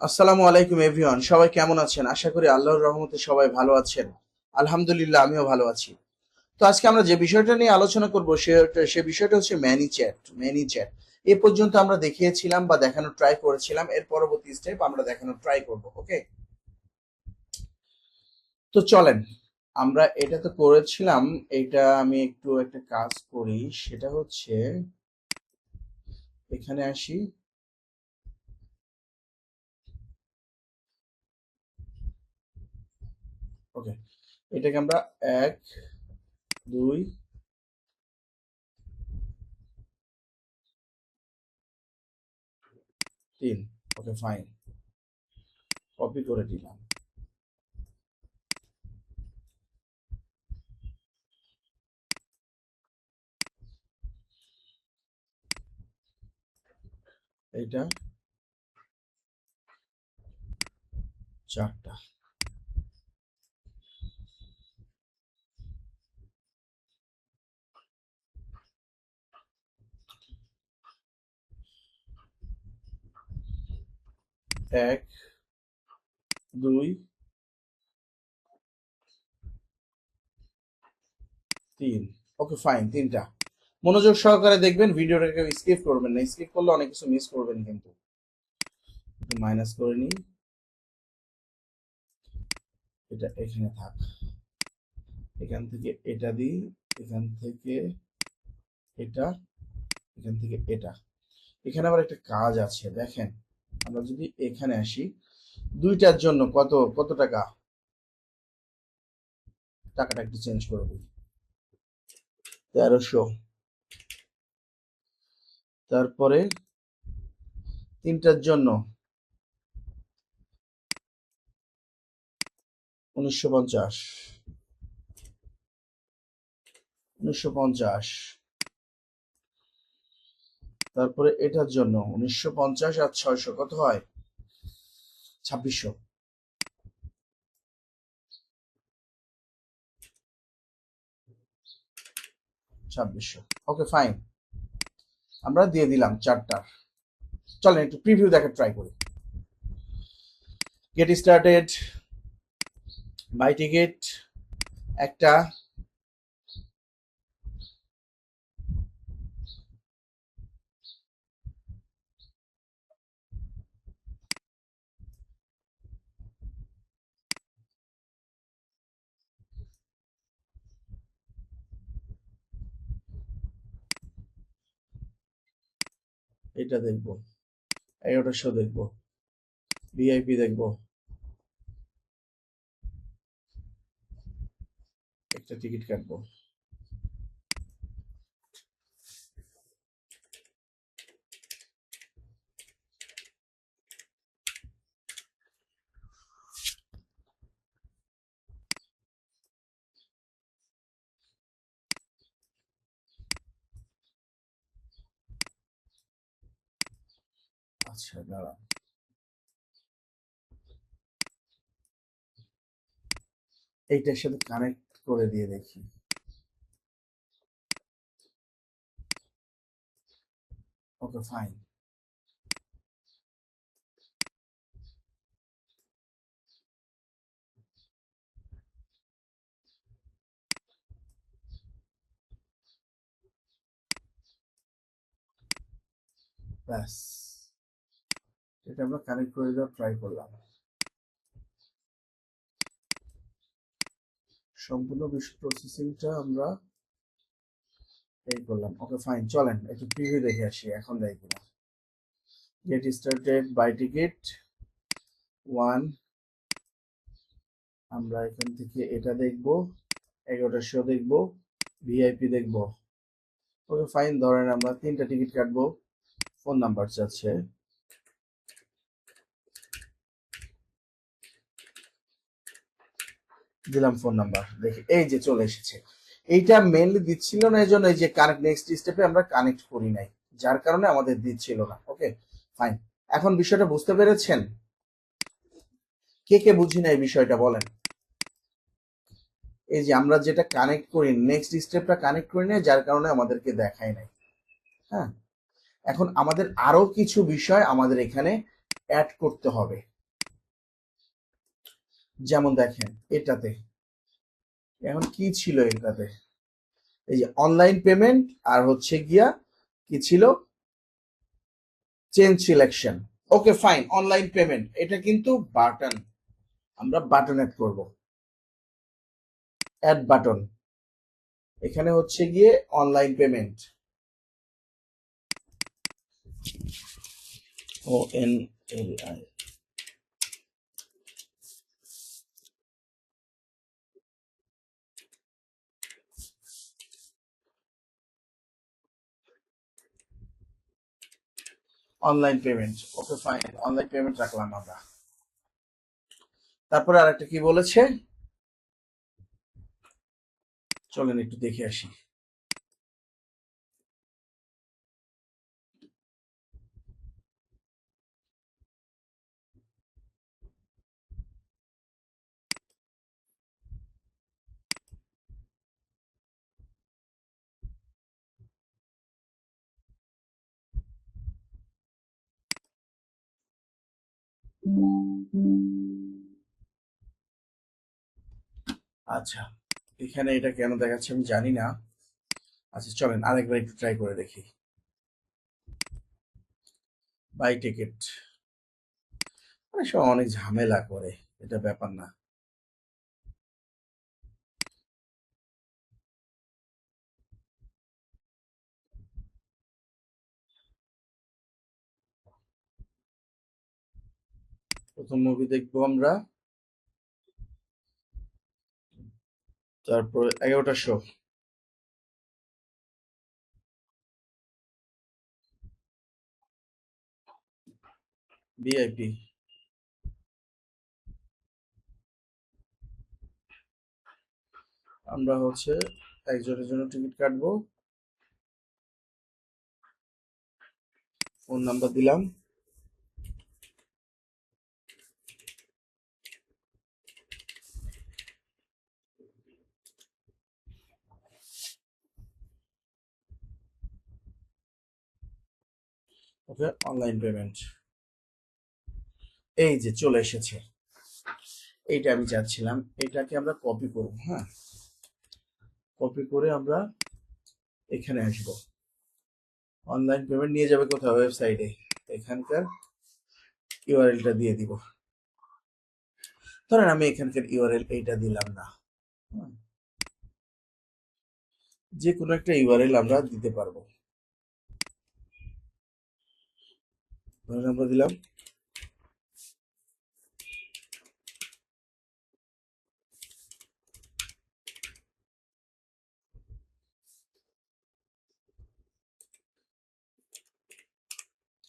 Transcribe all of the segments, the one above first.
আসসালামু আলাইকুম এভরিওয়ান, সবাই কেমন আছেন? আশা করি আল্লাহর রহমতে সবাই ভালো আছেন। আলহামদুলিল্লাহ, আমিও ভালো আছি। তো আজকে আমরা যে বিষয়টা নিয়ে আলোচনা করব সে বিষয়টা হচ্ছে ম্যানি চ্যাট। এ পর্যন্ত আমরা দেখিয়েছিলাম বা দেখানোর ট্রাই করেছিলাম, এর পরবর্তী স্টেপ আমরা দেখানোর ট্রাই করব। ওকে, তো চলেন, আমরা এটা তো করেছিলাম। এটা আমি একটু একটা কাজ করি, সেটা হচ্ছে এখানে আসি। ওকে, এটাকে আমরা 1 2 3। ওকে ফাইন, কপি করে দিলাম। এইটা 4টা। এক, দুই, তিন। ওকে ফাইন, 3টা। মনোযোগ সহকারে দেখবেন, ভিডিওটাকে স্কিপ করবেন না, স্কিপ করলে অনেক কিছু মিস করবেন কিন্তু। একটু মাইনাস করে নিই, এটা এখানে থাক। এখান থেকে এটা দিই, এখান থেকে এটা, এখান থেকে এটা। এখানে আবার একটা কাজ আছে, দেখেন। আমরা যদি এখানে আসি, দুইটার জন্য কত কত টাকা, টাকাটা একটু চেঞ্জ করে দিই। 1300। তারপরে তিনটার জন্য 1950। 1950। তারপরে এটার জন্য 1950 আর 600 কত হয়? 2600। 2600। ওকে ফাইন, আমরা দিয়ে দিলাম 4টা। চলেন একটু প্রিভিউ দেখার ট্রাই করি। গেট স্টার্টেড, বাই টিকিট একটা, এটা দেখবো, 1100 দেখবো, ভিআইপি দেখবো, একটা টিকিট কাটবো। আচ্ছা দাঁড়া, এইটার সাথে কানেক্ট করে দিয়ে দেখি। ওকে ফাইন, ব্যাস, এটা আমরা কানেক্ট করে দেওয়ার ট্রাই করলাম। সম্পূর্ণ বিশ্ব প্রসেসিংটা আমরা এই করলাম। ওকে ফাইন, চলেন একটু প্রিভিউ দেখে আসি এখন দেয় কিনা। Get started, by ticket 1। আমরা এখান থেকে এটা দেখবো, 1100 দেখবো, ভিআইপি দেখবো। ওকে ফাইন, ধরেন আমরা 3টা টিকিট কাটবো। ফোন নাম্বার চাচ্ছে, দিলাম ফোন নাম্বার। দেখি এই যে চলে এসেছে। এইটা মেইনলি দিচ্ছিল না, এই জন্য এই যে কানেক্ট নেক্সট স্টেপে আমরা কানেক্ট করি নাই, যার কারণে আমাদের দিচ্ছিল না। ওকে ফাইন, এখন বিষয়টা বুঝতে পেরেছেন? কে কে বুঝি না এই বিষয়টা বলেন। এই যে আমরা যেটা কানেক্ট করি, নেক্সট স্টেপটা কানেক্ট করি নাই, যার কারণে আমাদেরকে দেখায় নাই। হ্যাঁ, এখন আমাদের আরো কিছু বিষয় আমাদের এখানে অ্যাড করতে হবে। যেমন দেখেন এটাতে এখন কি ছিল, এটাতে এই যে অনলাইন পেমেন্ট আর হচ্ছে গিয়া কি ছিল, change selection. Okay fine, online payment এটা কিন্তু বাটন, আমরা বাটন অ্যাড করব, অ্যাড বাটন। এখানে হচ্ছে গিয়ে online payment, ONLI, online payment. Okay fine, online payment রাখলাম আমরা। তারপরে আরেকটা কি বলেছে, চলেন একটু দেখে আসি। আচ্ছা, এখানে এটা কেন দেখাচ্ছে আমি জানি না। আচ্ছা চলেন আরেকবার একটু ট্রাই করে দেখি। বাই টিকিট, অনেক সময় অনেক ঝামেলা করে, এটা ব্যাপার না। প্রথম মুভি দেখবো আমরা, তারপর 11টা শো। ভিআইপি, আমরা হচ্ছে একজনের জন্য টিকিট কাটবো, ফোন নাম্বার দিলাম। ওকে, অনলাইন পেমেন্ট, এই যে চলে এসেছে। এইটা আমি চাচ্ছিলাম, এটাকে আমরা কপি করব। হ্যাঁ, কপি করে আমরা এখানে আসব, অনলাইন পেমেন্ট নিয়ে যাবে কোথাও, ওয়েবসাইটে। এখানকার ইউআরএলটা দিয়ে দিব। ধরেন আমি এখানকার ইউআরএল এইটা দিলাম না, যে কোনো একটা ইউআরএল আমরা দিতে পারবো। ধরেন আমরা দিলাম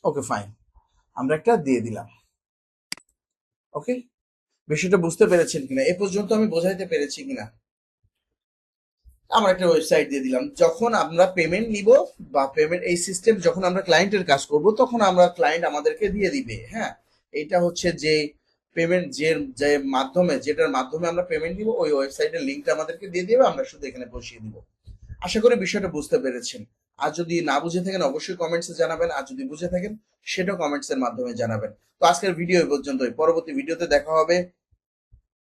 ওকে ফাইন, আমরা একটা দিয়ে দিলাম। ওকে, বিষয়টা বুঝতে পেরেছেন কিনা, এ পর্যন্ত আমি বোঝাইতে পেরেছি কিনা। আমরা একটা ওয়েবসাইট দিয়ে দিলাম, যখন আমরা পেমেন্ট নিব বা পেমেন্ট এই সিস্টেম যখন আমরা ক্লায়েন্টের কাজ করব তখন আমরা ক্লায়েন্ট আমাদেরকে দিয়ে দিবে। হ্যাঁ, এটা হচ্ছে যে পেমেন্ট, যে যে মাধ্যমে, যেটার মাধ্যমে আমরা পেমেন্ট নিব, ওই ওয়েবসাইটের লিঙ্কটা আমাদেরকে দিয়ে দিবে, আমরা শুধু এখানে বসিয়ে দিব। আশা করি বিষয়টা বুঝতে পেরেছেন। আর যদি না বুঝে থাকেন অবশ্যই কমেন্টসে জানাবেন, আর যদি বুঝে থাকেন সেটাও কমেন্টসের মাধ্যমে জানাবেন। তো আজকের ভিডিও এই পর্যন্তই, পরবর্তী ভিডিওতে দেখা হবে।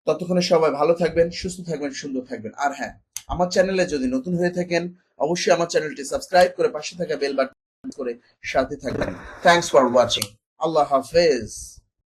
ততক্ষণে সবাই ভালো থাকবেন, সুস্থ থাকবেন, সুন্দর থাকবেন। আর হ্যাঁ, আমার চ্যানেলে যদি নতুন হয়ে থাকেন অবশ্যই আমার চ্যানেলটি সাবস্ক্রাইব করে পাশে থাকা বেল বাটন করে সাথে থাকবেন। Thanks for watching. আল্লাহ হাফেজ।